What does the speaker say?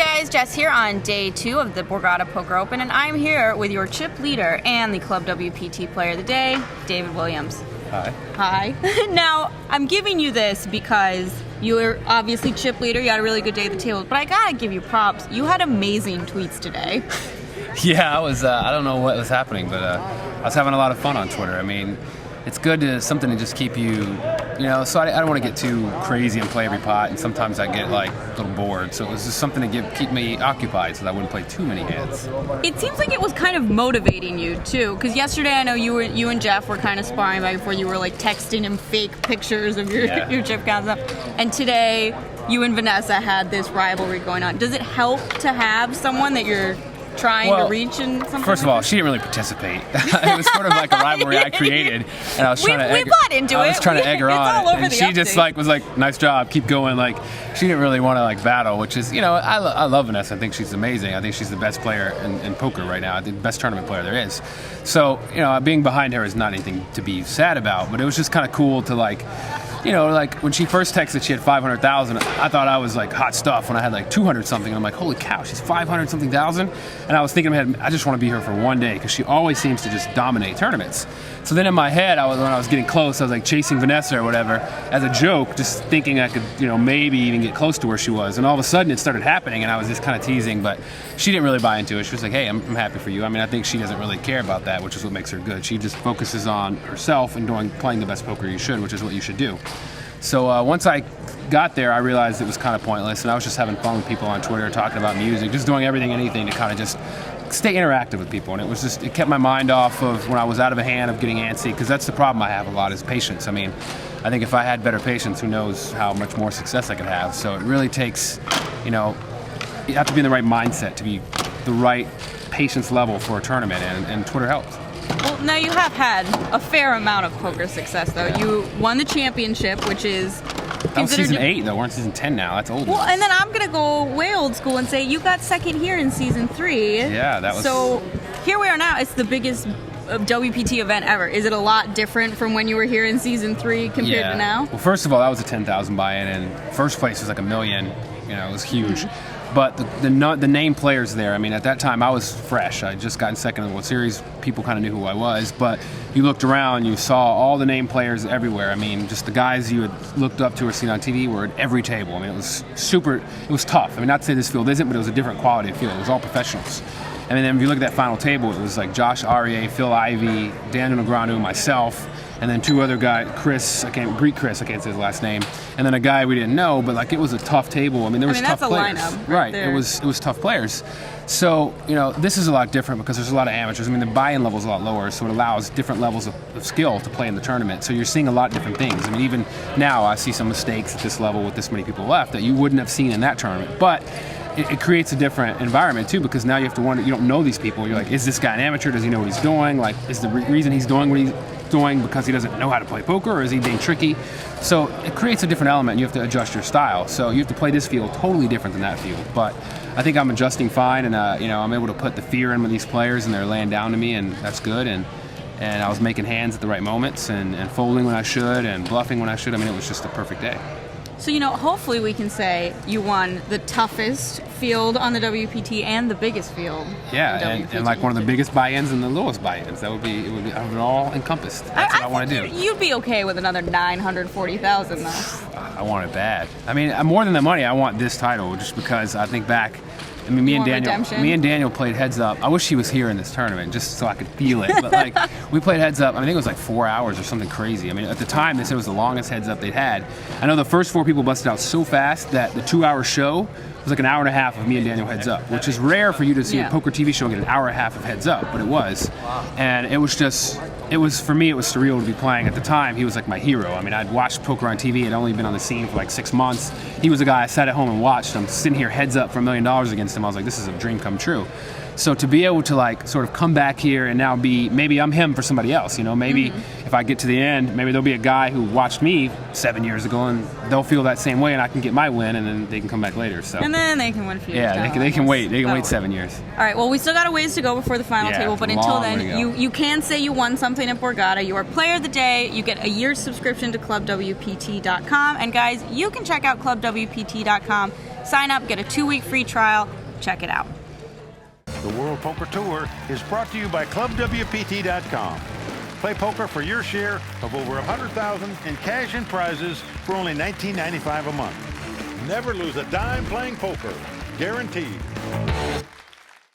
guys, Jess here on day 2 of the Borgata Poker Open, and I'm here with your chip leader and the ClubWPT player of the day, David Williams. Hi. Hi. Now, I'm giving you this because you were obviously chip leader, you had a really good day at the table, but I gotta give you props. You had amazing tweets today. Yeah, I don't know what was happening, but I was having a lot of fun on Twitter. I mean, it's good to something to just keep you, so I don't want to get too crazy and play every pot, and sometimes I get like a little bored. So it was just something to keep me occupied so that I wouldn't play too many hands. It seems like it was kind of motivating you too, because yesterday I know you and Jeff were kind of sparring back before. You were like texting him fake pictures of your chip counts up, and today you and Vanessa had this rivalry going on. Does it help to have someone that you're trying to reach and something? First of all, she didn't really participate. It was sort of like a rivalry I created, and I was trying we bought into it. I was trying to egg her on, all over and the she update. just was like, "Nice job, keep going." Like, she didn't really want to battle, which is, I love Vanessa. I think she's amazing. I think she's the best player in poker right now. I think the best tournament player there is. So, being behind her is not anything to be sad about, but it was just kind of cool to when she first texted, she had 500,000. I thought I was like hot stuff when I had like 200 something. And I'm like, holy cow, she's 500 something thousand. And I was thinking in my head, I just want to be here for one day because she always seems to just dominate tournaments. So then in my head, when I was getting close, I was like chasing Vanessa or whatever as a joke, just thinking I could, maybe even get close to where she was. And all of a sudden it started happening, and I was just kind of teasing, but she didn't really buy into it. She was like, hey, I'm happy for you. I mean, I think she doesn't really care about that, which is what makes her good. She just focuses on herself and playing the best poker you should, which is what you should do. So once I got there, I realized it was kind of pointless, and I was just having fun with people on Twitter, talking about music, just doing anything to kind of just stay interactive with people. And it kept my mind off of when I was out of a hand of getting antsy, because that's the problem I have a lot is patience. I mean, I think if I had better patience, who knows how much more success I could have. So it really takes, you have to be in the right mindset to be the right patience level for a tournament, and Twitter helps. Well, now you have had a fair amount of poker success, though. Yeah. You won the championship, which is that was season 8, though. We're in season 10 now. That's old. Well, and then I'm going to go way old school and say you got second here in season 3. Yeah, that was... So here we are now. It's the biggest WPT event ever. Is it a lot different from when you were here in season 3 compared to now? Well, first of all, that was a 10,000 buy-in, and first place was like $1 million. It was huge. Mm-hmm. But the name players there, I mean, at that time I was fresh. I just gotten second in the World Series. People kind of knew who I was. But you looked around, you saw all the name players everywhere. I mean, just the guys you had looked up to or seen on TV were at every table. I mean, it was tough. I mean, not to say this field isn't, but it was a different quality of field. It was all professionals. And then if you look at that final table, it was like Josh Aryeh, Phil Ivey, Daniel Negreanu, myself, and then 2 other guys, Greek Chris, I can't say his last name, and then a guy we didn't know, but it was a tough table. I mean, there was tough players. That's a lineup right there. It was tough players. So, this is a lot different because there's a lot of amateurs. I mean, the buy-in level is a lot lower, so it allows different levels of skill to play in the tournament. So you're seeing a lot of different things. I mean, even now I see some mistakes at this level with this many people left that you wouldn't have seen in that tournament. But it creates a different environment too, because now you have to wonder, you don't know these people. You're like, is this guy an amateur? Does he know what he's doing? Like, is the reason he's doing what he's doing because he doesn't know how to play poker, or is he being tricky? So it creates a different element, and you have to adjust your style. So you have to play this field totally different than that field. But I think I'm adjusting fine, and I'm able to put the fear in with these players, and they're laying down to me, and that's good. And I was making hands at the right moments, and folding when I should, and bluffing when I should. I mean, it was just a perfect day. So, hopefully we can say you won the toughest field on the WPT and the biggest field. Yeah, and like one of the biggest buy-ins and the lowest buy-ins. It would be all encompassed. That's what I want to do. You'd be okay with another 940,000 though. I want it bad. I mean, more than the money, I want this title just because I think back. I mean, me and Daniel played heads up. I wish he was here in this tournament just so I could feel it. But we played heads up. I think it was like 4 hours or something crazy. I mean, at the time they said it was the longest heads up they'd had. I know the first 4 people busted out so fast that the 2-hour show was like an hour and a half of me and Daniel heads up, which is rare for you to see a poker TV show get an hour and a half of heads up, but it was. And for me, it was surreal to be playing. At the time, he was like my hero. I mean, I'd watched poker on TV. I'd only been on the scene for like 6 months. He was a guy I sat at home and watched. I'm sitting here heads up for $1 million against him. I was like, this is a dream come true. So to be able to sort of come back here and now maybe I'm him for somebody else, maybe if I get to the end, maybe there'll be a guy who watched me 7 years ago and they'll feel that same way and I can get my win and then they can come back later. So. And then they can win a few years. Yeah, they can wait. They can wait 7 years. All right, well, we still got a ways to go before the final table, but until then, you can say you won something at Borgata. You are player of the day. You get a year's subscription to ClubWPT.com. And guys, you can check out ClubWPT.com Sign up, get a 2-week free trial. Check it out. The World Poker Tour is brought to you by ClubWPT.com. Play poker for your share of over $100,000 in cash and prizes for only $19.95 a month. Never lose a dime playing poker. Guaranteed.